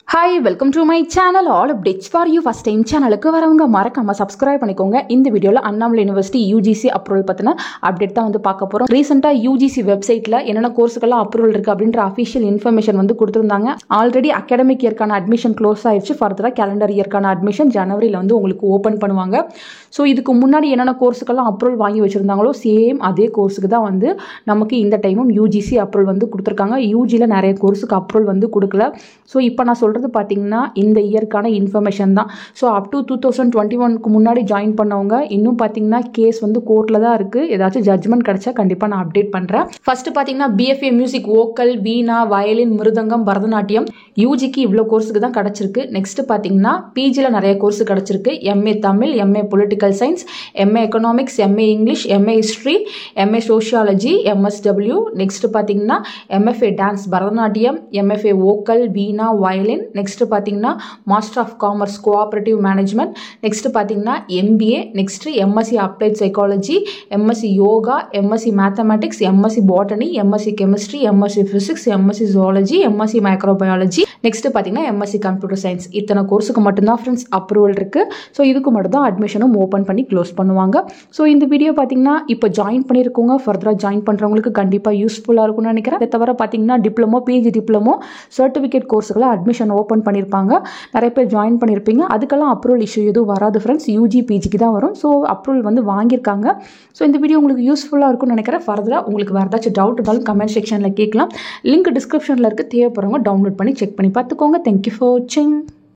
Hi, welcome to my channel. All updates for you. First time சேனலுக்கு வரவங்க மறக்காம subscribe பண்ணிக்கோங்க. இந்த வீடியோல அண்ணாமலை யுனிவர்சிட்டி UGC அப்ரூவல் பத்தின அப்டேட் தான் வந்து பார்க்க போறோம். ரீசெண்டா UGC வெப்சைட்ல என்னென்ன கோர்ஸ்க்கெல்லாம் அப்ரூவல் இருக்கு அப்படின்ற அஃபிஷியல் இன்ஃபர்மேஷன் வந்து கொடுத்திருந்தாங்க. ஆல்ரெடி அகாடமிக் இயர்க்கான அட்மிஷன் க்ளோஸ் ஆயிடுச்சு. ஃபர்தரா கேலண்டர் இயர்க்கான அட்மிஷன் ஜனவரியில வந்து உங்களுக்கு ஓபன் பண்ணுவாங்க. ஸோ இதுக்கு முன்னாடி என்னென்ன கோர்ஸுக்கெல்லாம் அப்ரூவல் வாங்கி வச்சிருந்தாங்களோ சேம் அதே கோர்ஸுக்கு தான் வந்து நமக்கு இந்த டைமும் UGC அப்ரூவல் வந்து கொடுத்துருக்காங்க. யூஜியில் நிறைய கோர்ஸுக்கு அப்ரூவல் வந்து கொடுக்கல. ஸோ இப்போ நான் சொல்கிறது பார்த்தீங்கன்னா இந்த இயர்க்கான இன்ஃபர்மேஷன் தான். ஸோ அப் டு 2021க்கு முன்னாடி ஜாயின் பண்ணவங்க இன்னும் பார்த்தீங்கன்னா கேஸ் வந்து கோர்ட்டில் தான் இருக்குது. ஏதாச்சும் ஜட்ஜ்மெண்ட் கிடைச்சா கண்டிப்பாக நான் அப்டேட் பண்ணுறேன். ஃபர்ஸ்ட் பார்த்தீங்கன்னா BFA music, vocal, veena, violin, மிருதங்கம், பரதநாட்டியம் யூஜிக்கு இவ்வளோ கோர்ஸுக்கு தான் கிடச்சிருக்கு. நெக்ஸ்ட் பார்த்தீங்கன்னா பிஜியில் நிறைய கோர்ஸ் கிடச்சிருக்கு. MA Tamil, MA political science, MA economics, MA English, MA history, MA sociology, MSW. Next பார்த்தீங்கன்னா MFA dance, Bharatanatyam, MFA vocal, veena, violin. Next பார்த்தீங்கன்னா master of commerce, cooperative management. Next பார்த்தீங்கன்னா MBA. Next MSc applied psychology, MSc yoga, MSc mathematics, MSc botany, MSc chemistry, MSc physics, MSc zoology, MSc microbiology. Next பார்த்தீங்கன்னா MSc computer science. இத்தனை கோர்ஸுக்கு மட்டும்தான் friends approval இருக்கு. So இதுக்கு மட்டும் தான் அட்மிஷனும் open பண்ணி க்ளோஸ் பண்ணுவாங்க. ஸோ இந்த வீடியோ பார்த்தீங்கன்னா இப்போ ஜாயின் பண்ணியிருக்கோங்க, ஃபர்தராக ஜாயின் பண்ணுறவங்களுக்கு கண்டிப்பாக யூஸ்ஃபுல்லாக இருக்கும்னு நினைக்கிறேன். இதை தவிர பார்த்தீங்கன்னா டிப்ளமோ, PG டிப்ளமோ, சர்டிஃபிகேட் கோர்ஸுக்கெல்லாம் அட்மிஷன் ஓப்பன் பண்ணியிருப்பாங்க. நிறைய பேர் ஜாயின் பண்ணியிருப்பீங்க. அதுக்கெல்லாம் அப்ரூவல் இஷ்யூ எதுவும் வராது ஃப்ரெண்ட்ஸ். UG PGக்கு தான் வரும். ஸோ அப்ரூவல் வந்து வாங்கியிருக்காங்க. ஸோ இந்த வீடியோ உங்களுக்கு யூஸ்ஃபுல்லாக இருக்கும்னு நினைக்கிறேன். ஃபர்தராக உங்களுக்கு வேறு ஏதாச்சும் டவுட் இருந்தாலும் கமெண்ட் செக்ஷனில் கேட்கலாம். லிங்க் டிஸ்கிரிப்ஷனில் இருக்குது. தேவைப்படுறவங்க டவுன்லோட் பண்ணி செக் பண்ணி பார்த்துக்கோங்க. தேங்க்யூ ஃபார் வாட்சிங்.